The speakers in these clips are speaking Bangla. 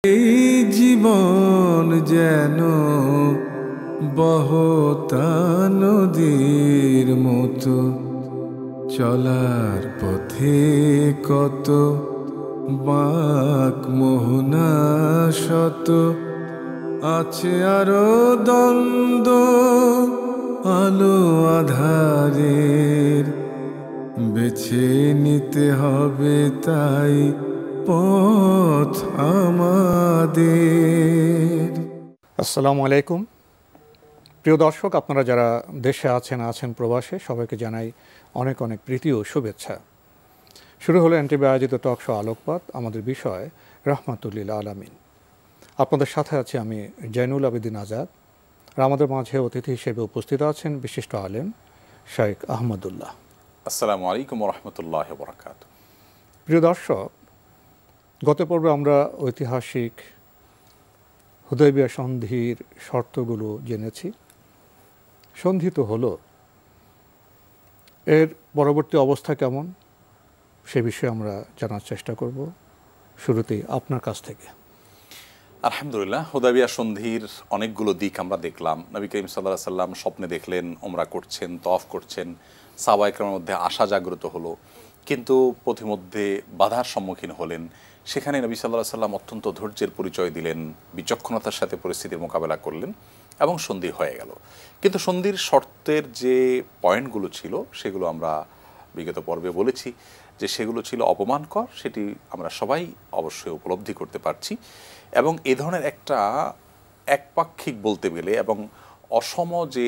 এই জীবন যেন বহতা নদীর মতো, চলার পথে কত বাঁক মোহনা শত, আছে আরো দ্বন্দ্ব আলো আধারের, বেছে নিতে হবে তাই পথ আমাদের। আসসালামু আলাইকুম প্রিয় দর্শক, আপনারা যারা দেশে আছেন প্রবাসে, সবাইকে জানাই অনেক অনেক প্রীতি ও শুভেচ্ছা। শুরু হলো এনটিভি আয়োজিত টক শো আলোকপাত। আমাদের বিষয় রহমাতুল্লিল আলামিন। আপনাদের সাথে আছি আমি জয়নুল আবেদিন আজাদ। আর আমাদের মাঝে অতিথি হিসেবে উপস্থিত আছেন বিশিষ্ট আলেম শাইখ আহমদুল্লাহ। আসসালামু আলাইকুম ওয়া রাহমাতুল্লাহি ওয়া বারাকাতুহু। প্রিয় দর্শক, গত পর্বে আমরা ঐতিহাসিক হুদায়বিয়া সন্ধির শর্তগুলো জেনেছি। সন্ধি তো হলো, এর পরবর্তী অবস্থা কেমন সে বিষয়ে আমরা জানার চেষ্টা করব। শুরুতেই আপনার কাছ থেকে। আলহামদুলিল্লাহ, হুদায়বিয়া সন্ধির অনেকগুলো দিক আমরা দেখলাম। নবী করিম সাল্লাল্লাহু আলাইহি সাল্লাম স্বপ্নে দেখলেন ওমরা করছেন, তওয়াফ করছেন, সাহাবায়ে কেরামের মধ্যে আশা জাগ্রত হলো, কিন্তু পথিমধ্যে বাধার সম্মুখীন হলেন। সেখানে নবী সাল্লাল্লাহু আলাইহি সাল্লাম অত্যন্ত ধৈর্যের পরিচয় দিলেন, বিচক্ষণতার সাথে পরিস্থিতির মোকাবেলা করলেন এবং সন্ধি হয়ে গেল। কিন্তু সন্ধির শর্তের যে পয়েন্টগুলো ছিল সেগুলো আমরা বিগত পর্বে বলেছি যে সেগুলো ছিল অপমানকর, সেটি আমরা সবাই অবশ্যই উপলব্ধি করতে পারছি। এবং এ ধরনের একটা একপাক্ষিক বলতে গেলে এবং অসম যে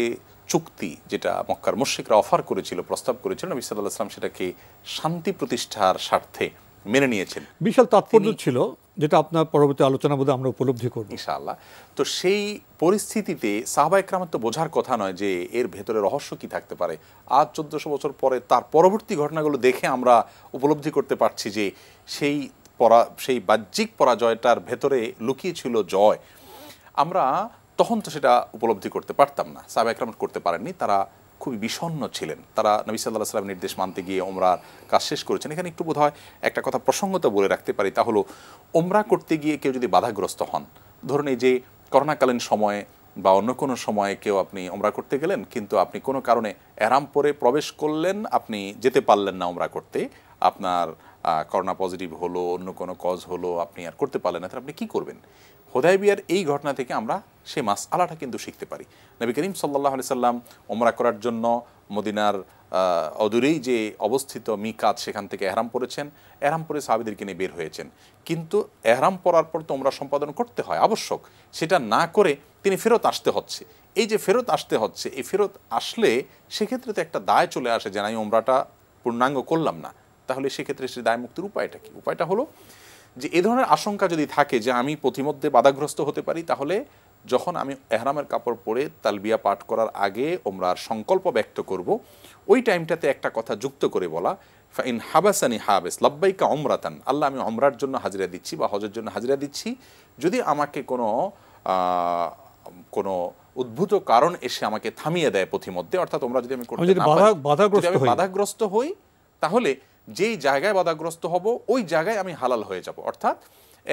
চুক্তি যেটা মক্কার মুশরিকরা অফার করেছিল, প্রস্তাব করেছিল, নবী সাল্লাল্লাহু আলাইহি ওয়াসাল্লাম সেটাকে শান্তি প্রতিষ্ঠার স্বার্থে মেনে নিয়েছেন। বিশাল তাৎপর্য ছিল, যেটা আপনার পরবর্তী আলোচনা বোধহয় আমরা উপলব্ধি করব ইনশাআল্লাহ। তো সেই পরিস্থিতিতে সাহাবায়ে কেরামের তো বোঝার কথা নয় যে এর ভেতরে রহস্য কি থাকতে পারে। আজ 1400 বছর পরে তার পরবর্তী ঘটনাগুলো দেখে আমরা উপলব্ধি করতে পারছি যে সেই বাহ্যিক পরাজয়টার ভেতরে লুকিয়ে ছিল জয়। আমরা তখন তো সেটা উপলব্ধি করতে পারতাম না, সাহাবায়ে কেরাম করতে পারেননি। তারা খুবই বিষণ্ণ ছিলেন। তারা নবী সাল্লাল্লাহু আলাইহি ওয়াসাল্লামের নির্দেশ মানতে গিয়ে ওমরার কাজ শেষ করেছেন। এখানে একটু বোধহয় একটা কথা প্রসঙ্গত বলে রাখতে পারি, তা হলো ওমরা করতে গিয়ে কেউ যদি বাধাগ্রস্ত হন, ধরুন এই যে করোনাকালীন সময়ে বা অন্য কোনো সময়ে কেউ আপনি ওমরা করতে গেলেন, কিন্তু আপনি কোনো কারণে এহরাম পরে প্রবেশ করলেন, আপনি যেতে পারলেন না ওমরা করতে, আপনার করোনা পজিটিভ হলো, অন্য কোনো কজ হলো, আপনি আর করতে পারলেন না, তাহলে আপনি কী করবেন? হুদায়বিয়ার এই ঘটনা থেকে আমরা সেই মাসআলাটা কিন্তু শিখতে পারি। নবী করিম সাল্লাল্লাহু আলাইহি সাল্লাম ওমরা করার জন্য মদিনার অদূরেই যে অবস্থিত মিকাত, সেখান থেকে এহরাম পরেছেন, এহরাম পরে সাহাবীদেরকে নিয়ে বের হয়েছেন। কিন্তু এহরাম পরার পর তো ওমরা সম্পাদন করতে হয়, আবশ্যক। সেটা না করে তিনি ফেরত আসতে হচ্ছে। এই যে ফেরত আসতে হচ্ছে, এই ফেরত আসলে সেক্ষেত্রে তো একটা দায় চলে আসে যে আমি ওমরাটা পূর্ণাঙ্গ করলাম না। তাহলে সেক্ষেত্রে সে দায় মুক্তির উপায়টা কি? উপায়টা হলো যে এ ধরনের আশঙ্কা যদি থাকে যে আমি পথিমধ্যে বাধাগ্রস্ত হতে পারি, তাহলে যখন আমি এহরামের কাপড় পরে তালবিয়া পাঠ করার আগে ওমরার সংকল্প ব্যক্ত করব, ওই টাইমটাতে একটা কথা যুক্ত করে বলা, ফাইন হাবাসানি হাবেস লাব্বাইকা ওমরাতান, আল্লাহ আমি ওমরার জন্য হাজিরা দিচ্ছি বা হজের জন্য হাজিরা দিচ্ছি। যদি আমাকে কোনো উদ্ভূত কারণ এসে আমাকে থামিয়ে দেয় পথিমধ্যে, অর্থাৎ ওমরা যদি আমি বাধাগ্রস্ত হই, তাহলে যেই জায়গায় বাধাগ্রস্ত হব ওই জায়গায় আমি হালাল হয়ে যাব। অর্থাৎ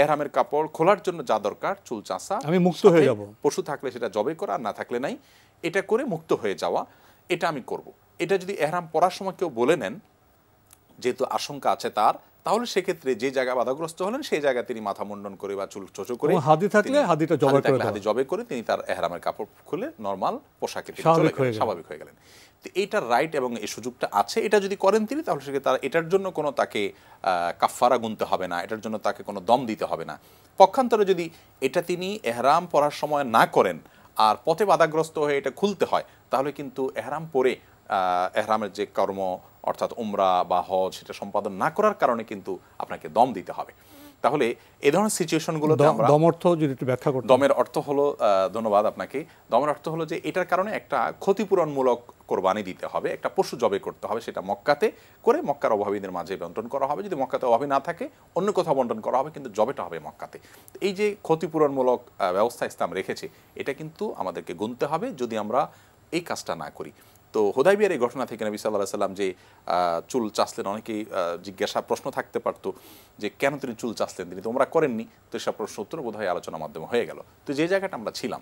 এহরামের কাপড় খোলার জন্য যা দরকার, চুল চাঁচা, আমি মুক্ত হয়ে যাব, পশু থাকলে সেটা জবে করা, আর না থাকলে নাই, এটা করে মুক্ত হয়ে যাওয়া, এটা আমি করব। এটা যদি এহরাম পরার সময় কেউ বলে নেন, যেহেতু আশঙ্কা আছে তার, তাহলে সেক্ষেত্রে যে জায়গায় বাধাগ্রস্ত হলেন সেই জায়গায় তিনি মাথা মুন্ডন করে বা চুল চোচো করে, হাদি থাকলে হাদিটা জবে করে তিনি তার এহরামের কাপড় খুলে নরমাল পোশাকে স্বাভাবিক হয়ে গেলেন। তো এইটার রাইট এবং এই সুযোগটা আছে। এটা যদি করেন তিনি, তাহলে সেক্ষেত্রে তার এটার জন্য কোনো তাকে কাফফারা গুনতে হবে না, এটার জন্য তাকে কোনো দম দিতে হবে না। পক্ষান্তরে যদি এটা তিনি এহরাম পরার সময় না করেন আর পথে বাধাগ্রস্ত হয়ে এটা খুলতে হয়, তাহলে কিন্তু এহরাম পরে এহরামের যে কর্ম অর্থাৎ উমরা বা হজ, সেটা সম্পাদন না করার কারণে কিন্তু আপনাকে দম দিতে হবে। তাহলে এই ধরনের সিচুয়েশনগুলোতে আমরা দমের অর্থ হলো, ধন্যবাদ আপনাকে, দমের অর্থ হলো যে এটার কারণে একটা ক্ষতিপূরণমূলক কোরবানি দিতে হবে, একটা পশু জবে করতে হবে, সেটা মক্কাতে করে মক্কার অভাবীদের মাঝে বন্টন করা হবে। যদি মক্কাতে অভাবী না থাকে অন্য কোথাও বন্টন করা হবে, কিন্তু জবেটা হবে মক্কাতে। এই যে ক্ষতিপূরণমূলক ব্যবস্থা ইসলাম রেখেছে, এটা কিন্তু আমাদেরকে গুনতে হবে যদি আমরা এই কাজটা না করি। তো হুদাইবিয়ার এই ঘটনা থেকে নবী সাল্লাল্লাহু আলাইহি সাল্লাম যে চুল চাচলেন, অনেকেই জিজ্ঞাসা প্রশ্ন থাকতে পারতো যে কেন তিনি চুল চাচলেন, তিনি তো ওমরা করেননি। তো এসব প্রশ্ন উত্তর বোধহয় আলোচনার মাধ্যমে হয়ে গেল। তো যে জায়গাটা আমরা ছিলাম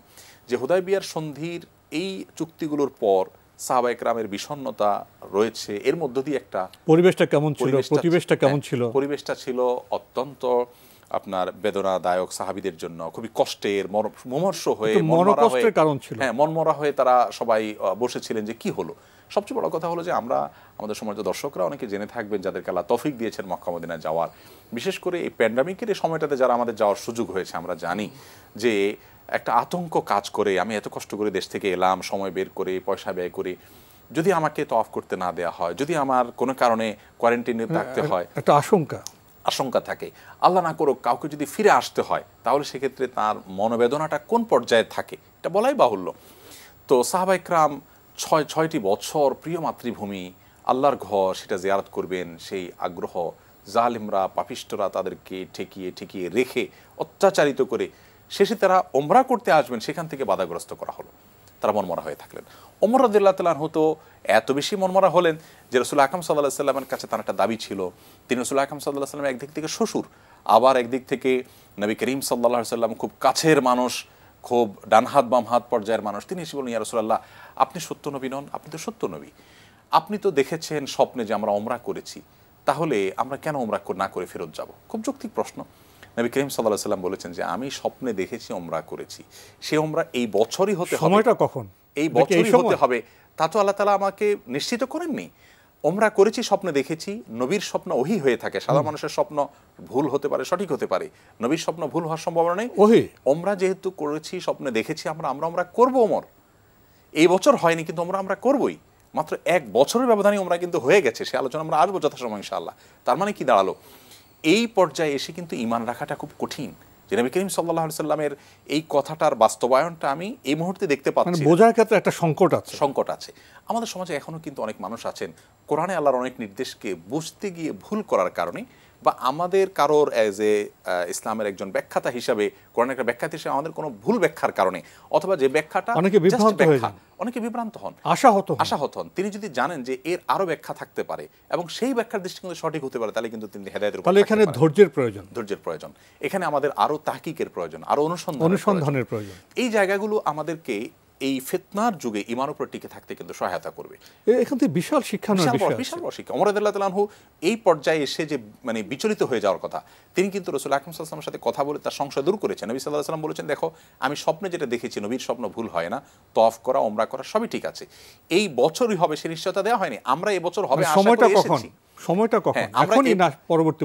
যে হুদাইবিয়ার সন্ধির এই চুক্তিগুলোর পর সাহাবায়ে কেরামের বিষণ্ণতা রয়েছে, এর মধ্য দিয়ে একটা পরিবেশটা কেমন ছিল, পরিবেশটা কেমন ছিল? পরিবেশটা ছিল অত্যন্ত আপনার বেদনাদায়ক, সাহাবীদের জন্য খুবই কষ্টের, মুমূর্ষ হয়ে মনোকষ্টের কারণ ছিল। হ্যাঁ, মনমরা হয়ে তারা সবাই বসেছিলেন যে কি হলো। সবচেয়ে বড় কথা হলো যে আমরা, আমাদের সমাজের দর্শকরা অনেকে জেনে থাকবেন যাদেরকে আল্লাহ তৌফিক দিয়েছেন মক্কা মদিনায় যাওয়ার, বিশেষ করে এই প্যান্ডামিকের এই সময়টাতে যারা আমাদের যাওয়ার সুযোগ হয়েছে, আমরা জানি যে একটা আতঙ্ক কাজ করে, আমি এত কষ্ট করে দেশ থেকে এলাম, সময় বের করে, পয়সা ব্যয় করে, যদি আমাকে তওয়াফ করতে না দেওয়া হয়, যদি আমার কোনো কারণে কোয়ারেন্টাইনে থাকতে হয়, একটা আশঙ্কা থাকে, আল্লাহ না করুক কাউকে যদি ফিরে আসতে হয়, তাহলে সেক্ষেত্রে তার মনোবেদনাটা কোন পর্যায়ে থাকে এটা বলাই বাহুল্য। তো সাহাবায়ে কেরাম ৬টি বছর প্রিয় মাতৃভূমি আল্লাহর ঘর সেটা জিয়ারত করবেন, সেই আগ্রহ জালিমরা, পাপিষ্টরা তাদেরকে ঠেকিয়ে রেখে অত্যাচারিত করে শেষে তারা ওমরা করতে আসবেন, সেখান থেকে বাধাগ্রস্ত করা হলো, তারা মনমরা হয়ে থাকলেন। ওমর রাদিয়াল্লাহু তাআলা আনহু তো এত বেশি মনমরা হলেন যে রাসূল আকরাম সাল্লাল্লাহু আলাইহি ওয়াসাল্লামের কাছে তার একটা দাবি ছিল, তিনি রাসূল আকরাম সাল্লাল্লাহু আলাইহি ওয়াসাল্লাম একদিক থেকে শ্বশুর, আবার একদিক থেকে নবী করিম সাল্লাল্লাহু আলাইহি ওয়াসাল্লাম খুব কাছের মানুষ, খুব ডান হাত বাম হাত পর্যায়ের মানুষ। তিনি এসে বললেন, ইয়া রাসূলুল্লাহ, আপনি সত্য নবী নন? আপনি তো সত্য নবী, আপনি তো দেখেছেন স্বপ্নে যে আমরা ওমরা করেছি, তাহলে আমরা কেন ওমরা না করে ফেরত যাব? খুব যৌক্তিক প্রশ্ন। নবী করিম সাল্লাল্লাহু আলাইহি ওয়াসাল্লাম বলেছেন যে আমি স্বপ্নে দেখেছি ওমরা করেছি, সে ওমরা এই বছরই হতে হবে। সময়টা কখন? এই বছরই হতে হবে, তা তো আল্লাহ তাআলা আমাকে নিশ্চিত করেননি। ওমরা করেছি, স্বপ্নে দেখেছি। নবীর স্বপ্ন ওহী হয়ে থাকে, সাধারণ মানুষের স্বপ্ন ভুল হতে পারে, সঠিক হতে পারে, নবীর স্বপ্ন ভুল হওয়ার সম্ভাবনা নেই। ওমরা যেহেতু করেছি, স্বপ্নে দেখেছি, আমরা করবো। ওমর এই বছর হয়নি, কিন্তু আমরা করবই। মাত্র 1 বছরের ব্যবধানে ওমরা কিন্তু হয়ে গেছে, সে আলোচনা আমরা আসবো যথাসময় ইনশাআল্লাহ। তার মানে কি দাঁড়ালো, এই পর্যায়ে এসে কিন্তু ঈমান রাখাটা খুব কঠিন। যে নবী করিম সাল্লাল্লাহু আলাইহি সাল্লামের এই কথাটার বাস্তবায়নটা আমি এই মুহূর্তে দেখতে পাচ্ছি, বোঝার ক্ষেত্রে একটা সংকট আছে। আমাদের সমাজে এখনো কিন্তু অনেক মানুষ আছেন কোরআনে আল্লাহর অনেক নির্দেশকে বুঝতে গিয়ে ভুল করার কারণে, বা আমাদের কারোর অ্যাজ এ ইসলামের একজন ব্যাখ্যাতা হিসাবে, কোরআনের একটা ব্যাখ্যাতা হিসেবে আমাদের কোনো ভুল ব্যাখ্যার কারণে, অথবা যে ব্যাখ্যাটা অনেকে বিভ্রান্ত হন, আশাহত হন। তিনি যদি জানেন যে এর আরো ব্যাখ্যা থাকতে পারে এবং সেই ব্যাখ্যার দৃষ্টিকোণে সঠিক হতে পারে, তাহলে কিন্তু তিনি হেদায়েতের উপর। তাহলে এখানে ধৈর্যের প্রয়োজন, এখানে আমাদের আরো তাহকিকের প্রয়োজন, আরো অনুসন্ধানের প্রয়োজন। এই জায়গাগুলো আমাদেরকে এই ফিতনার যুগে ঈমানের উপর টিকে থাকতে কিন্তু সহায়তা করবে। এখান থেকে বিশাল শিক্ষা। ওমর রাদিয়াল্লাহু তাআলা আনহু এই পর্যায়ে এসে যে মানে বিচলিত হয়ে যাওয়ার কথা, তিনি কিন্তু রাসূল আকরাম সাল্লাল্লাহু আলাইহি ওয়াসাল্লামের সাথে কথা বলে তার সংশয় দূর করেছেন। নবী সাল্লাল্লাহু আলাইহি ওয়াসাল্লাম বলেছেন, দেখো আমি স্বপ্নে যেটা দেখেছি, নবীর স্বপ্ন ভুল হয় না, তওয়াফ করা, ওমরা করা সবই ঠিক আছে, এই বছরই হবে সে নিশ্চয়তা দেওয়া হয়নি, আমরা এই বছর হবে আশা করে এসেছি। সময়টা কখন? এখনই না, পরবর্তী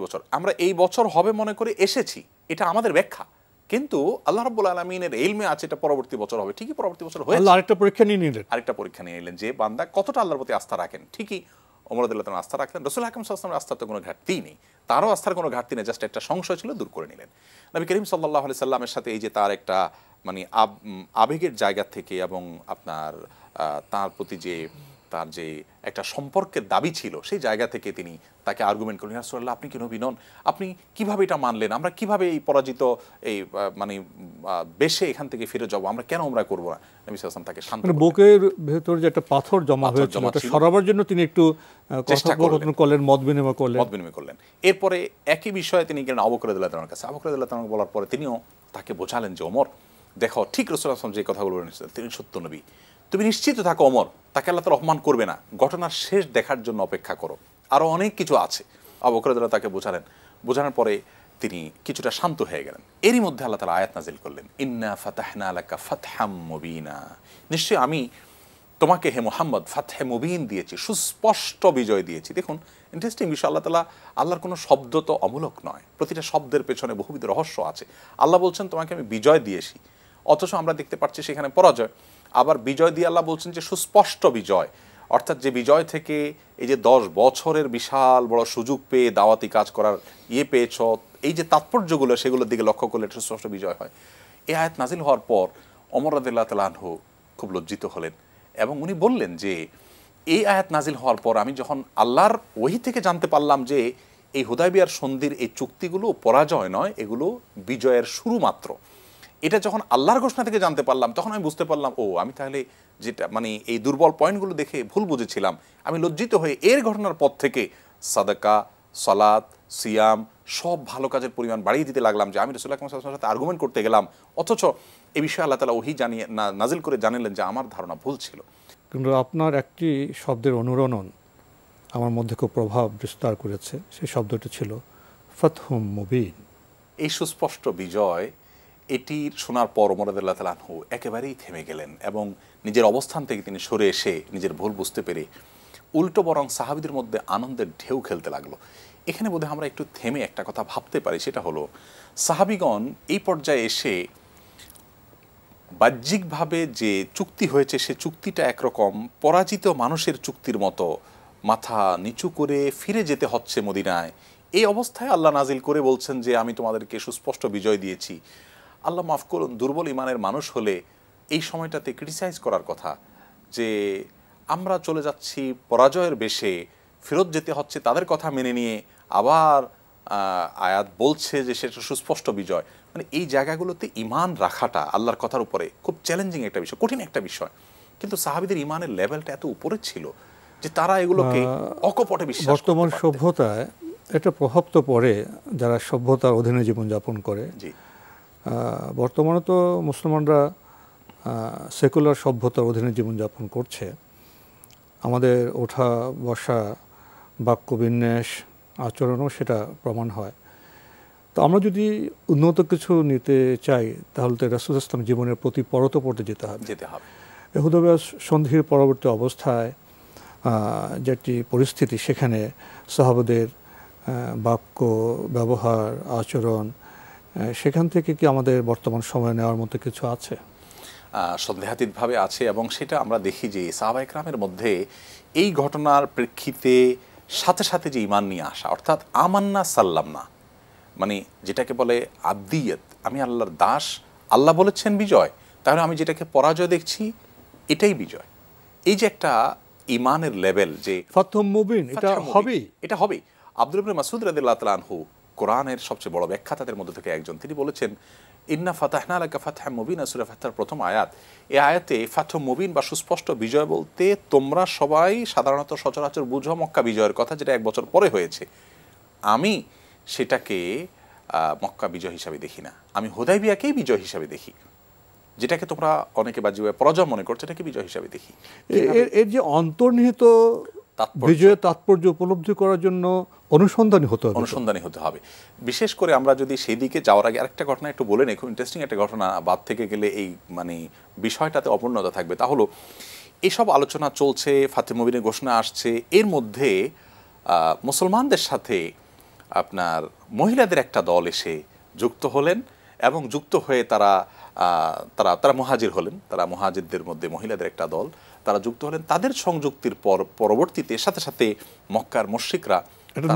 বছর। আমরা এই বছর হবে মনে করে এসেছি, এটা আমাদের ব্যাখ্যা, কিন্তু আল্লাহ রাব্বুল আলামিনের ইলমে আছে এটা পরবর্তী বছর হবে। ঠিকই পরবর্তী বছর হয়েছে। আল্লাহ আরেকটা পরীক্ষা নিয়ে নিলেন যে বান্দা কতটা আল্লাহর প্রতি আস্থা রাখেন। ঠিকই ওমর রাদিয়াল্লাহু তাআলা আস্থা রাখলেন, রাসূল আকরাম সাল্লাল্লাহু আলাইহি ওয়াসাল্লামের আস্থার তো কোনো ঘাটতি নেই, তারও আস্থার কোনো ঘাটতি নেই, জাস্ট একটা সংশয় ছিল, দূর করে নিলেন। নবী করিম সাল্লাল্লাহু আলাইহি সাল্লামের সাথে এই যে তার একটা মানে আবেগের জায়গা থেকে এবং আপনার তার প্রতি যে তার যে একটা সম্পর্কের দাবি ছিল, সেই জায়গা থেকে তিনি তাকে আর্গুমেন্ট করলেন, ইয়া রাসূলুল্লাহ, আপনি কি নবী নন? আপনি কিভাবে এটা মানলেন? আমরা কিভাবে এই পরাজিত এই মানে বেশে এখান থেকে ফিরে যাব? আমরা কেন ওমরা করব না? নবী সাল্লাল্লাহু আলাইহি ওয়াসাল্লাম তাকে শান্ত করলেন। বুকের ভেতর যে একটা পাথর জমা হয়েছিল, এটা সরাবার জন্য তিনি একটু কথোপকথন করলেন, মত বিনিময় করলেন। এরপরে একই বিষয়ে তিনি গেলেন আবু বকর রাদিয়াল্লাহু তাআলার কাছে। আবু বকর রাদিয়াল্লাহু তাআলা বলার পরে তিনিও তাকে বোঝালেন যে ওমর, দেখো ঠিক রাসূল সাল্লাল্লাহু আলাইহি ওয়াসাল্লাম যে কথাগুলো বলেছেন তিনি সত্য নবী, তুমি নিশ্চিত থাকো ওমর, তাকে আল্লাহ তাআলা অপমান করবে না, ঘটনার শেষ দেখার জন্য অপেক্ষা করো, আরো অনেক কিছু আছে। আবু বকর রাদিয়াল্লাহু তাকে বোঝানোর পরে তিনি কিছুটা শান্ত হয়ে গেলেন। এরই মধ্যে আল্লাহ তাআলা আয়াত নাযিল করলেন, ইন্না ফাতাহনা লাকা ফাতহাম মুবিনা, নিশ্চয়ই আমি তোমাকে হে মুহাম্মদ ফাতহে মুবিন দিয়েছি, সুস্পষ্ট বিজয় দিয়েছি। দেখুন ইন্টারেস্টিং বিষয়, আল্লাহর কোনো শব্দ তো অমূলক নয়, প্রতিটা শব্দের পেছনে বহুবিধ রহস্য আছে। আল্লাহ বলছেন তোমাকে আমি বিজয় দিয়েছি, অথচ আমরা দেখতে পাচ্ছি সেখানে পরাজয়। আবার বিজয় দিয়ে আল্লাহ বলছেন যে সুস্পষ্ট বিজয়, অর্থাৎ যে বিজয় থেকে এই যে 10 বছরের বিশাল বড় সুযোগ পেয়ে দাওয়াতি কাজ করার পেয়েছ, এই যে তাৎপর্যগুলো সেগুলোর দিকে লক্ষ্য করলে সুস্পষ্ট বিজয় হয়। এই আয়াত নাজিল হওয়ার পর ওমর রাদিয়াল্লাহু তাআলা আনহু খুব লজ্জিত হলেন এবং উনি বললেন যে এই আয়াত নাজিল হওয়ার পর আমি যখন আল্লাহর ওহী থেকে জানতে পারলাম যে এই হুদায়বিয়ার সন্ধির এই চুক্তিগুলো পরাজয় নয়, এগুলো বিজয়ের শুরু মাত্র, এটা যখন আল্লাহর ঘোষণা থেকে জানতে পারলাম, তখন আমি বুঝতে পারলাম ও আমি তাহলে যেটা মানে এই দুর্বল পয়েন্টগুলো দেখে ভুল বুঝেছিলাম। আমি লজ্জিত হয়ে এর ঘটনার পর থেকে সাদাকা, সালাত, সিয়াম সব ভালো কাজের পরিমাণ বাড়িয়ে দিতে লাগলাম, যে আমি রাসূলুল্লাহ সাল্লাল্লাহু আলাইহি ওয়াসাল্লামের সাথে আর্গুমেন্ট করতে গেলাম, অথচ এই বিষয়ে আল্লাহ তাআলা ওহী জানিয়ে নাজিল করে জানালেন যে আমার ধারণা ভুল ছিল। কিন্তু আপনার একটি শব্দের অনুরণন আমার মধ্যে খুব প্রভাব বিস্তার করেছে। সেই শব্দটি ছিল ফাতহুম মুবিন। এই সুস্পষ্ট বিজয় এটির শোনার পর ওমর রাদিয়াল্লাহু তাআলা আনহু একেবারেই থেমে গেলেন এবং নিজের অবস্থান থেকে তিনি সরে এসে নিজের ভুল বুঝতে পেরে উল্টো বরং সাহাবীদের মধ্যে আনন্দের ঢেউ খেলতে লাগলো। এখানে বোধহয় আমরা একটু থেমে একটা কথা ভাবতে পারি, সেটা হলো সাহাবীগণ এই পর্যায়ে এসে বাহ্যিকভাবে যে চুক্তি হয়েছে সে চুক্তিটা একরকম পরাজিত মানুষের চুক্তির মতো মাথা নিচু করে ফিরে যেতে হচ্ছে মদিনায়। এই অবস্থায় আল্লাহ নাজিল করে বলছেন যে আমি তোমাদেরকে সুস্পষ্ট বিজয় দিয়েছি। আল্লাহ মাফ করুন, দুর্বল ইমানের মানুষ হলে এই সময়টাতে ক্রিটিসাইজ করার কথা যে আমরা চলে যাচ্ছি পরাজয়ের বেশে, ফেরত যেতে হচ্ছে তাদের কথা মেনে নিয়ে, আবার আয়াত বলছে যে সেটা সুস্পষ্ট বিজয়। মানে এই জায়গাগুলোতে ইমান রাখাটা আল্লাহর কথার উপরে খুব চ্যালেঞ্জিং একটা বিষয়, কঠিন একটা বিষয়। কিন্তু সাহাবীদের ইমানের লেভেলটা এত উপরে ছিল যে তারা এগুলোকে অকপটে বিশ্বাস করতে পারতেন। বর্তমান সভ্যতায় এটা প্রভাব তো পড়ে যারা সভ্যতার অধীনে জীবনযাপন করে। জি, বর্তমানে তো মুসলমানরা সেকুলার সভ্যতার অধীনে জীবনযাপন করছে। আমাদের ওঠা বসা, বাক্য বিন্যাস, আচরণও সেটা প্রমাণ হয়। তো আমরা যদি উন্নত কিছু নিতে চাই তাহলে তো রাসূল ইসলাম জীবনের প্রতি পরতে যেতে হবে। হুদায়বিয়া সন্ধির পরবর্তী অবস্থায় যেটি পরিস্থিতি, সেখানে সাহাবাদের বাক্য ব্যবহার, আচরণ, সেখান থেকে কি আমাদের বর্তমান সময় নেওয়ার মতো কিছু আছে? সন্দেহাতীতভাবে আছে, এবং সেটা আমরা দেখি যে সাহাবা ইকরামের মধ্যে এই ঘটনার প্রেক্ষিতে সাথে সাথে যে ঈমান নিয়ে আসা, অর্থাৎ আমান্না সাল্লাম না, মানে যেটাকে বলে আব্দিয়ত, আমি আল্লাহর দাস, আল্লাহ বলেছেন বিজয়, তাহলে আমি যেটাকে পরাজয় দেখছি এটাই বিজয়। এই যে একটা ঈমানের লেভেল, যে ফাতহুম মুবিন, এটা হবে। আব্দুল্লাহ ইবনে মাসউদ রাদিয়াল্লাহু তাআলা আনহু কোরআনের সবচেয়ে বড় ব্যাখ্যাতাদের মধ্যে থেকে একজন, তিনি বলেছেন ইন্না ফাতাহনা লাকা ফাতহাম মুবিনা, সূরা ফাতহার প্রথম আয়াত। এই আয়াতে ফাতহুম মুবিন বা সুস্পষ্ট বিজয় বলতে তোমরা সবাই সাধারণত সচরাচর বুঝো মক্কা বিজয়ের কথা, যেটা 1 বছর পরে হয়েছে। আমি সেটাকে মক্কা বিজয় হিসাবে দেখি না, আমি হুদায়বিয়াকেই বিজয় হিসাবে দেখি। যেটাকে তোমরা অনেকে বাহ্যিকভাবে পরাজয় মনে করছো, এটাকে বিজয় হিসাবে দেখি। এর যে অন্তর্নিহিত বিজয়ের তাৎপর্য উপলব্ধি করার জন্য অনুসন্ধানী হতে হবে। বিশেষ করে আমরা যদি সেই দিকে যাওয়ার আগে আরেকটা ঘটনা একটু বলে নেই, খুব ইন্টারেস্টিং একটা ঘটনা, বাদ থেকে গেলে এই মানে বিষয়টাতে অপূর্ণতা থাকবে। তা হলো এইসব আলোচনা চলছে, ফাতহুম মুবিনের ঘোষণা আসছে, এর মধ্যে মুসলমানদের সাথে আপনার মহিলাদের একটা দল এসে যুক্ত হলেন, এবং যুক্ত হয়ে তারা মুহাজির হলেন। তারা মুহাজিরদের মধ্যে মহিলাদের একটা দল, তারা যুক্ত হলেন। তাদের সংযুক্তির পরবর্তীতে সাথে সাথে মক্কার মুশরিকরা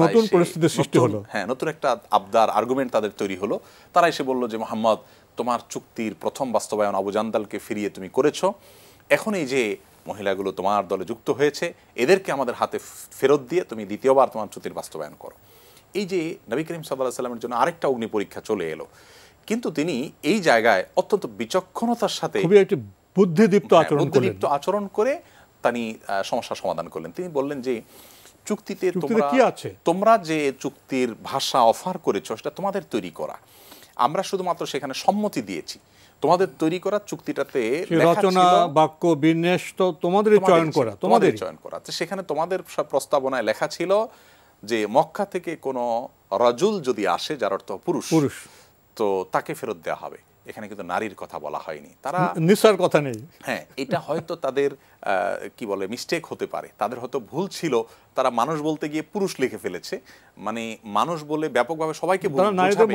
নতুন পরিস্থিতির সৃষ্টি হলো। হ্যাঁ, নতুন একটা আবদার আর্গুমেন্ট তাদের তৈরি হলো। তারা এসে বলল যে মুহাম্মদ, তোমার চুক্তির প্রথম বাস্তবায়ন আবু জান্দালকে ফিরিয়ে তুমি করেছো, এখন এই যে মহিলাগুলো তোমার দলে যুক্ত হয়েছে, এদেরকে আমাদের হাতে ফেরত দিয়ে তুমি দ্বিতীয়বার তোমার চুক্তির বাস্তবায়ন করো। এই যে নবী করিম সাল্লাল্লাহু আলাইহি ওয়াসাল্লামের জন্য আরেকটা অগ্নি পরীক্ষা চলে এলো, কিন্তু তিনি এই জায়গায় অত্যন্ত বিচক্ষণতার সাথে বুদ্ধিদীপ্ত আচরণ করে তিনি সমস্যার সমাধান করলেন। তিনি বললেন যে চুক্তিতে তোমরা যে চুক্তির ভাষা অফার করেছো সেটা তোমাদের তৈরি করা, আমরা শুধুমাত্র সেখানে সম্মতি দিয়েছি। তোমাদের তৈরি করা চুক্তিটাতে রচনা, বাক্য বিন্যাস তো তোমাদেরই চয়ন করা। সেখানে তোমাদের সব প্রস্তাবনায় লেখা ছিল যে মক্কা থেকে কোনো রাজুল যদি আসে, যার অর্থ পুরুষ, তো তাকে ফেরত দেওয়া হবে। এখানে কিন্তু নারীর কথা বলা হয়নি, তারা নিসার কথা নেই। হ্যাঁ, এটা হয়তো তাদের কি বলে মিস্টেক হতে পারে, তাদের হয়তো ভুল ছিল, তারা মানুষ বলতে গিয়ে পুরুষ লিখে ফেলেছে। মানে মানুষ বলে ব্যাপকভাবে সবাইকে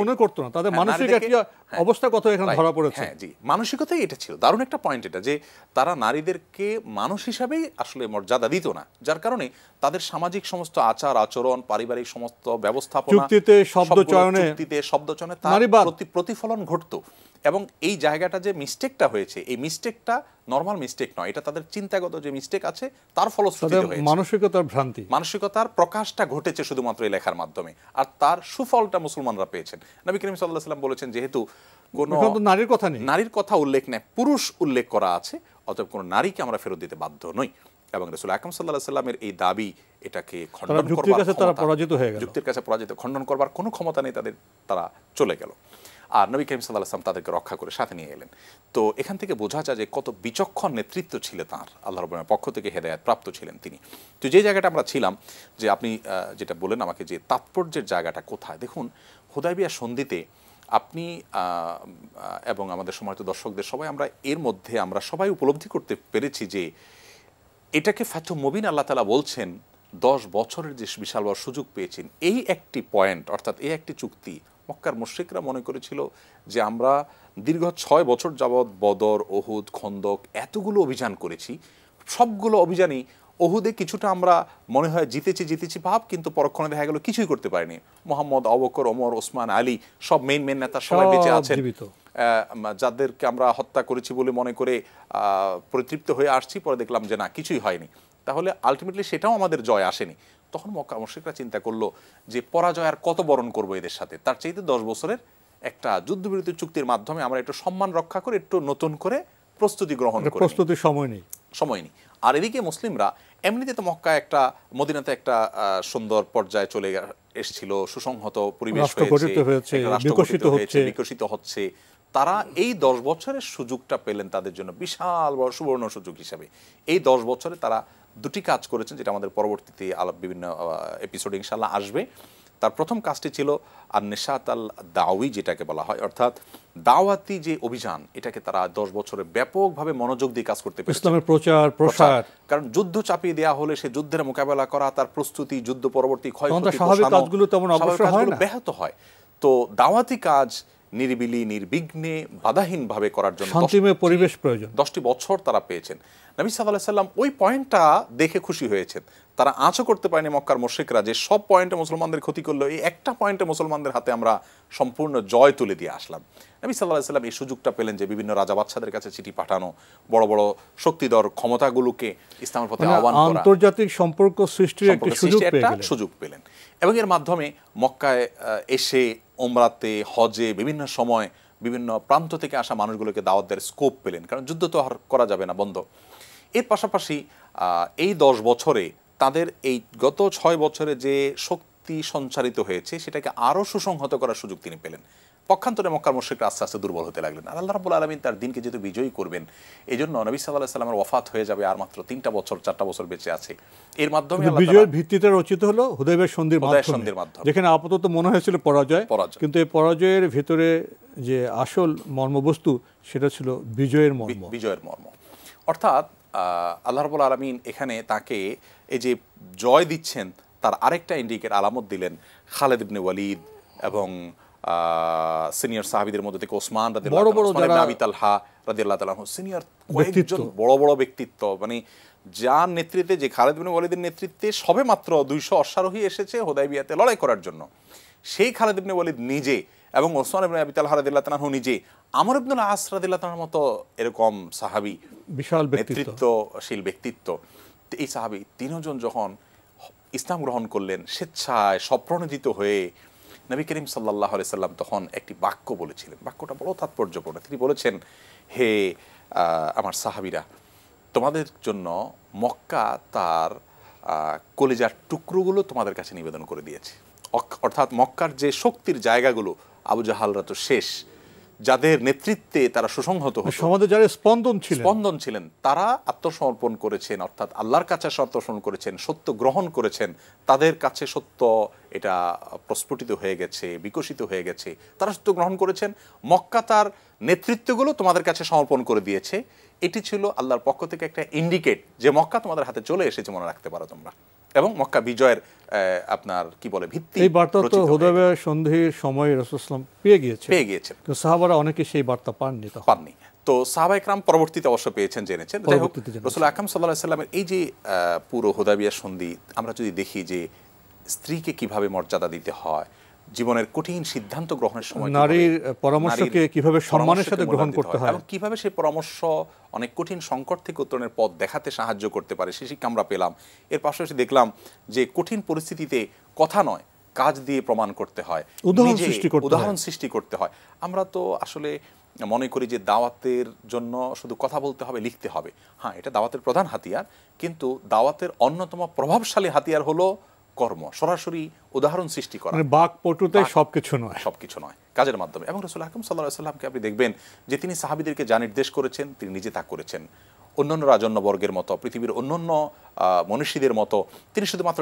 মনে করতো না, তাদের মানসিক একটা অবস্থার কথা এখানে ধরা পড়েছে। হ্যাঁ জি, মানসিকতাই এটা ছিল। দারুণ একটা পয়েন্ট এটা, যে তারা নারীদেরকে মানুষ হিসাবেই আসলে মর্যাদা দিত না, যার কারণে তাদের সামাজিক সমস্ত আচার আচরণ, পারিবারিক সমস্ত ব্যবস্থাপনা, চুক্তিতে শব্দ চয়নে তার প্রতিফলন ঘটতো। এবং এই জায়গাটা যে মিস্টেকটা হয়েছে, এই মিস্টেকটা নরমাল মিস্টেক নয়, এটা তাদের চিন্তাগত যে মিস্টেক আছে তার ফলশ্রুতিতে হয়েছে। মানসিকতার ভ্রান্তি, মানসিকতার প্রকাশটা ঘটেছে শুধুমাত্র এই লেখার রাখার মাধ্যমে, আর তার সুফলটা মুসলমানরা পেয়েছেন। নবী করিম সাল্লাল্লাহু আলাইহি ওয়াসাল্লাম বলেছেন যেহেতু কোনো নারীর কথা নেই, নারীর কথা উল্লেখ নেই, পুরুষ উল্লেখ করা আছে, অতএব কোনো নারীকে আমরা ফেরত দিতে বাধ্য নই। এবং রাসূল আকরাম সাল্লাল্লাহু আলাইহি ওয়াসাল্লামের এই দাবি, এটাকে খণ্ডন করবার তারা পরাজিত হয়ে গেল, যুক্তির কাছে পরাজিত, খণ্ডন করবার কোনো ক্ষমতা নেই তাদের, তারা চলে গেল। আর নবী করিম সাল্লাল্লাহু আলাইহি ওয়াসাল্লাম তাদেরকে রক্ষা করে সাথে নিয়ে এলেন। তো এখান থেকে বোঝা যায় যে কত বিচক্ষণ নেতৃত্ব ছিল তাঁর, আল্লাহ রাব্বুল আলামিনের পক্ষ থেকে হেদায়েত প্রাপ্ত ছিলেন তিনি। তো যে জায়গাটা আমরা ছিলাম, যে আপনি যেটা বলেন আমাকে যে তাৎপর্যের জায়গাটা কোথায়, দেখুন হুদায়বিয়া সন্ধিতে আপনি এবং আমাদের সম্মানিত দর্শকদের সবাই আমরা এর মধ্যে আমরা সবাই উপলব্ধি করতে পেরেছি যে এটাকে ফাতহু মুবিন আল্লাহ তাআলা বলছেন 10 বছরের যে বিশাল বড় সুযোগ পেয়েছেন, এই একটি পয়েন্ট, অর্থাৎ এই একটি চুক্তি মক্কার মুশরিকরা মনে করেছিল যে আমরা দীর্ঘ 6 বছর যাবৎ বদর, উহুদ, খন্দক এতগুলো অভিযান করেছি, সবগুলো অভিযানই উহুদে কিছুটা আমরা মনে হয় জিতেছি ভাব, কিন্তু পরক্ষণে দেখা গেল কিছুই করতে পারিনি। মুহাম্মদ, আবু বকর, ওমর, ওসমান, আলী সব মেইন নেতা সবাই বেঁচে আছেন, যাদেরকে আমরা হত্যা করেছি বলে মনে করে পরিতৃপ্ত হয়ে আসছি, পরে দেখলাম যে না, কিছুই হয়নি। তাহলে আলটিমেটলি সেটাও আমাদের জয় আসেনি। তখন মক্কা মুশরিকরা চিন্তা করলো যে পরাজয় আর কত বরণ করবো এদের সাথে, তার চাইতে 10 বছরের একটা যুদ্ধবিরতি চুক্তির মাধ্যমে আমরা একটু সম্মান রক্ষা করে একটু নতুন করে প্রস্তুতি গ্রহণ করি, প্রস্তুতির সময় নেই। আর এদিকে মুসলিমরা এমনিতে তো মক্কা একটা, মদিনাতে একটা সুন্দর পর্যায়ে চলে এসেছিল, সুসংহত পরিবেশ হয়েছে, বিকশিত হচ্ছে। তারা এই 10 বছরের সুযোগটা পেলেন তাদের জন্য বিশাল বড় সুবর্ণ সুযোগ হিসাবে। এই 10 বছরে তারা দুটি কাজ করেছেন, যেটা আমাদের পরবর্তীতে বিভিন্ন এপিসোডে ইনশাআল্লাহ আসবে। তার প্রথম কাজটি ছিল আন-নিশাত আল-দাওয়ী, যেটাকে বলা হয়, অর্থাৎ দাওয়াতি যে অভিযান, এটাকে তারা 10 বছরে ব্যাপকভাবে মনোযোগ দিয়ে কাজ করতে পেরেছে। ইসলামের প্রচার প্রসার, কারণ যুদ্ধ চাপিয়ে দেওয়া হলে সে যুদ্ধের মোকাবেলা করা, তার প্রস্তুতি, যুদ্ধ পরবর্তী ক্ষয়ক্ষতি, স্বাভাবিক কাজগুলো তেমন অবশ্যই হয় না, ব্যাহত হয়। তো দাওয়াতি কাজ নিরিবিলি, নির্বিঘ্নে, বাধাহীনভাবে করার জন্য শান্তিময় পরিবেশ প্রয়োজন। 10টি বছর তারা পেয়েছেন। নবী সাল্লাল্লাহু আলাইহি সাল্লাম ওই পয়েন্টটা দেখে খুশি হয়েছেন। তারা আঁচও করতে পারেনি মক্কার মুশরিকরা যে সব পয়েন্টে মুসলমানদের ক্ষতি করলো, এই একটা পয়েন্টে মুসলমানদের হাতে আমরা সম্পূর্ণ জয় তুলে দিয়ে আসলাম। নবী সাল্লাল্লাহু আলাইহি সাল্লাম এই সুযোগটা পেলেন যে বিভিন্ন রাজা বাদশাদের কাছে চিঠি পাঠানো, বড় বড় শক্তিধর ক্ষমতাগুলোকে ইসলামের পথে আহ্বান করা, আন্তর্জাতিক সম্পর্ক সৃষ্টির একটা সুযোগ পেলেন। এবং এর মাধ্যমে মক্কায় এসে ওমরাতে, হজে বিভিন্ন সময় বিভিন্ন প্রান্ত থেকে আসা মানুষগুলোকে দাওয়াত দেওয়ার স্কোপ পেলেন, কারণ যুদ্ধ তো আর করা যাবে না, বন্ধ। এর পাশাপাশি এই 10 বছরে তাদের এই গত 6 বছরে যে শক্তি সঞ্চারিত হয়েছে সেটাকে আরও সুসংহত করার সুযোগ তিনি পেলেন। পক্ষান্তরে মক্কার মুশরিকরা আস্তে আস্তে দুর্বল হতে লাগলেন। আর আল্লাহ রাব্বুল আলামিন তার দিনকে যেহেতু বিজয়ী করবেন, এই জন্য নবী সাল্লাল্লাহু আলাইহি সাল্লামের ওয়াফাত হয়ে যাবে আর মাত্র 3টা বছর 4টা বছর বেঁচে আছে। এর মাধ্যমে বিজয়ের ভিত্তিতে রচিত হলো হুদায়বিয়া সন্ধির মাধ্যমে, যেখানে আপাতত মনে হয়েছিল পরাজয়, কিন্তু এই পরাজয়ের ভিতরে যে আসল মর্মবস্তু সেটা ছিল বিজয়ের মর্ম। অর্থাৎ আল্লাহ রাব্বুল আলামিন এখানে তাকে এই যে জয় দিচ্ছেন তার আরেকটা ইন্ডিকেট আলামত দিলেন খালিদ ইবনে ওয়ালিদ এবং সিনিয়র সাহাবীদের মধ্যে থেকে ওসমান রাদিয়াল্লাহু তাআলা, আবু তালহা রাদিয়াল্লাহু তাআলা, সিনিয়র কয়েকজন বড় বড় ব্যক্তিত্ব, মানে যার নেতৃত্বে, যে খালিদ ইবনে ওয়ালিদের নেতৃত্বে সবেমাত্র 200 অশ্বারোহী এসেছে হুদায়বিয়াতে লড়াই করার জন্য, সেই খালিদ ইবনে ওয়ালিদ নিজে এবং ওসমান ইবনে আবি তালহা রাদিয়াল্লাহু তাআলা নিজে, আমর ইবনে আস রাদিয়াল্লাহু তাআলার মতো এরকম সাহাবী, বিশাল নেতৃত্বশীল ব্যক্তিত্ব, এই সাহাবী 3 জন যখন ইসলাম গ্রহণ করলেন স্বেচ্ছায় স্বপ্রণোদিত হয়ে, নবী করিম সাল্লাল্লাহু আলাইহি সাল্লাম তখন একটি বাক্য বলেছিলেন। বাক্যটা বড় তাৎপর্যপূর্ণ। তিনি বলেছেন, হে আমার সাহাবীরা, তোমাদের জন্য মক্কা তার কলিজার টুকরোগুলো তোমাদের কাছে নিবেদন করে দিয়েছে। অর্থাৎ মক্কার যে শক্তির জায়গাগুলো, আবু জাহালরা তো শেষ, যাদের নেতৃত্বে তারা সুসংহত হতো, সমাজে যারা স্পন্দন ছিলেন, তারা আত্মসমর্পণ করেছেন, অর্থাৎ আল্লাহর কাছে আত্মসমর্পণ করেছেন, সত্য গ্রহণ করেছেন। তাদের কাছে সত্য এটা প্রস্ফুটিত হয়ে গেছে, বিকশিত হয়ে গেছে, তারা সত্য গ্রহণ করেছেন। মক্কা তার নেতৃত্বগুলো তোমাদের কাছে সমর্পণ করে দিয়েছে। এটি ছিল আল্লাহর পক্ষ থেকে একটা ইন্ডিকেট যে মক্কা তোমাদের হাতে চলে এসেছে, মনে রাখতে পারো তোমরা। এবং মক্কা বিজয়ের আপনার কি বলে ভিত্তি, এই বার্তা তো হুদায়বিয়া সন্ধির সময় রাসূলুল্লাহ সাল্লাল্লাহু আলাইহি ওয়াসাল্লাম পেয়ে গিয়েছেন, কিন্তু সাহাবারা অনেকে সেই বার্তা পাননি। তো সাহাবায়ে কেরাম পরবর্তীতে অবশ্য পেয়েছেন, জেনেছেন। রাসূল আকরাম সাল্লাল্লাহু আলাইহি ওয়াসাল্লামের এই যে পুরো হুদায়বিয়া সন্ধি আমরা যদি দেখি যে স্ত্রীকে কিভাবে মর্যাদা দিতে হয়, জীবনের কঠিন সিদ্ধান্ত গ্রহণের সময় নারীর পরামর্শকে কিভাবে সম্মানের সাথে গ্রহণ করতে হয় এবং কিভাবে সেই পরামর্শ অনেক কঠিন সংকট থেকে উত্তরণের পথ দেখাতে সাহায্য করতে পারে, সেই শিক্ষা আমরা পেলাম। এর পাশাপাশি দেখলাম যে কঠিন পরিস্থিতিতে কথা নয় কাজ দিয়ে প্রমাণ করতে হয়, উদাহরণ সৃষ্টি করতে হয়। আমরা তো আসলে মনে করি যে দাওয়াতের জন্য শুধু কথা বলতে হবে, লিখতে হবে। হ্যাঁ, এটা দাওয়াতের প্রধান হাতিয়ার, কিন্তু দাওয়াতের অন্যতম প্রভাবশালী হাতিয়ার হলো কর্ম, সরাসরি উদাহরণ সৃষ্টি করা। বাকপটুতাই সবকিছু নয়, কাজের মাধ্যমে। এবং রাসূল আকরাম সাল্লাল্লাহু আলাইহি ওয়াসাল্লামকে আপনি দেখবেন যে তিনি সাহাবীদেরকে যা নির্দেশ করেছেন তিনি নিজে তা করেছেন। অন্যান্য রাজন্যবর্গের মতো, পৃথিবীর অন্যান্য মনীষীদের মতো তিনি শুধুমাত্র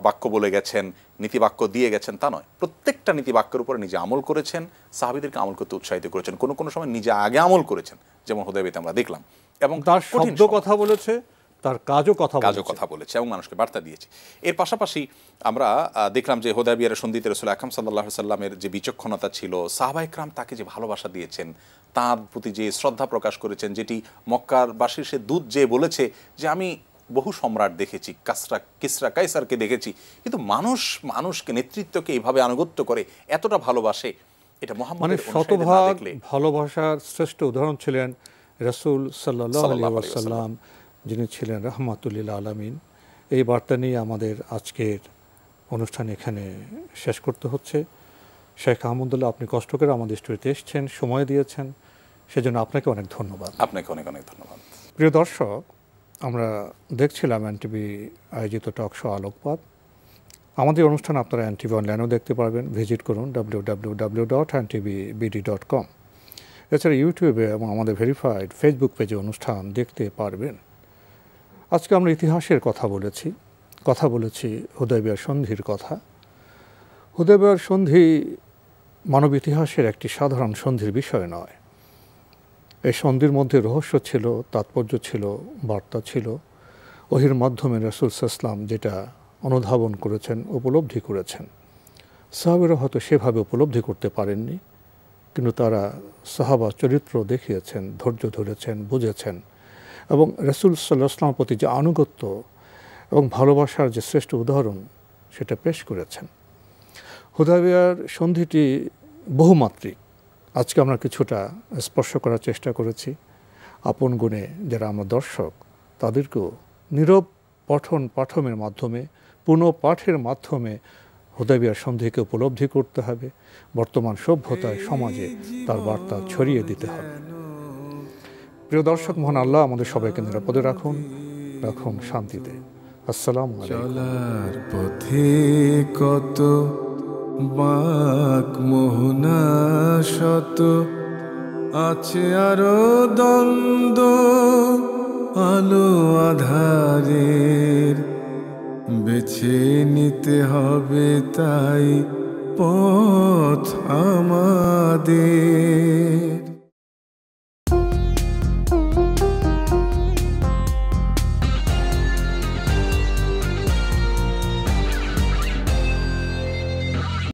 বাক্য বলে গেছেন, নীতিবাক্য দিয়ে গেছেন তা নয়। প্রত্যেকটা নীতিবাক্যের উপরে নিজে আমল করেছেন, সাহাবীদেরকে আমল করতে উৎসাহিত করেছেন। কোনো কোনো সময় নিজে আগে আমল করেছেন, যেমন হুদায়বিয়াতে আমরা দেখলাম। এবং তার শব্দ কথা বলেছে, তার কাজও কথা বলেছে এবং মানুষকে বার্তা দিয়েছে। এর পাশাপাশি আমরা দেখলাম যে হুদায়বিয়ার সন্ধিতে রাসূল আকরাম সাল্লাল্লাহু আলাইহি ওয়াসাল্লামের যে বিচক্ষণতা ছিল, সাহাবায়ে কেরাম তাকে যে ভালোবাসা দিয়েছেন, তার প্রতি যে শ্রদ্ধা প্রকাশ করেছেন, যেটি মক্কার বাসীর সে দূত যে বলেছে যে আমি বহু সম্রাট দেখেছি, কিসরা কাইসারকে দেখেছি, কিন্তু মানুষকে, নেতৃত্বকে এইভাবে আনুগত্য করে এতটা ভালোবাসে, এটা মুহাম্মদের অনুসারীদের না দেখলে। ভালোবাসার শ্রেষ্ঠ উদাহরণ ছিলেন রাসূল সাল্লাল্লাহু আলাইহি ওয়াসাল্লাম, যিনি ছিলেন রাহমাতুল লিল আলামিন। এই বার্তা নিয়ে আমাদের আজকের অনুষ্ঠান এখানে শেষ করতে হচ্ছে। শেখ আহমদুল্লাহ, আপনি কষ্ট করে আমাদের স্টুডিওতে এসেছেন, সময় দিয়েছেন, সেজন্য আপনাকে অনেক ধন্যবাদ। আপনাকে অনেক অনেক ধন্যবাদ। প্রিয় দর্শক, আমরা দেখছিলাম এনটিভি আয়োজিত টক শো আলোকপাত। আমাদের অনুষ্ঠান আপনারা এনটিভি অনলাইনেও দেখতে পারবেন, ভিজিট করুন www.ntvbd.com। এছাড়া ইউটিউবে এবং আমাদের ভেরিফাইড ফেসবুক পেজে অনুষ্ঠান দেখতে পারবেন। আজকে আমরা ইতিহাসের কথা বলেছি হুদায়বিয়ার সন্ধির কথা। হুদায়বিয়ার সন্ধি মানব ইতিহাসের একটি সাধারণ সন্ধির বিষয় নয়। এই সন্ধির মধ্যে রহস্য ছিল, তাৎপর্য ছিল, বার্তা ছিল। ওহির মাধ্যমে রাসূল সাল্লাল্লাহু আলাইহি ওয়াসাল্লাম যেটা অনুধাবন করেছেন, উপলব্ধি করেছেন, সাহাবারা হয়তো সেভাবে উপলব্ধি করতে পারেননি, কিন্তু তারা সাহাবা চরিত্র দেখিয়েছেন, ধৈর্য ধরেছেন, বুঝেছেন এবং রাসূল সাল্লাল্লাহু আলাইহি ওয়াসাল্লামের প্রতি যে আনুগত্য এবং ভালোবাসার যে শ্রেষ্ঠ উদাহরণ সেটা পেশ করেছেন। হুদায়বিয়ার সন্ধিটি বহুমাত্রিক। আজকে আমরা কিছুটা স্পর্শ করার চেষ্টা করেছি। আপন গুণে যারা আমরা দর্শক, তাদেরকেও নীরব পাঠনের মাধ্যমে, পুনঃপাঠের মাধ্যমে হুদায়বিয়ার সন্ধিকে উপলব্ধি করতে হবে। বর্তমান সভ্যতায়, সমাজে তার বার্তা ছড়িয়ে দিতে হবে। প্রিয় দর্শক, মহান আল্লাহ আমাদের সবাইকে নিরাপদে রাখুন শান্তিতে। আসসালামু আলাইকুম। চলার পথে কত বাঁক মোহনা শত, আছে আরো দ্বন্দ্ব আলো আধারের, বেছে নিতে হবে তাই পথ আমাদের।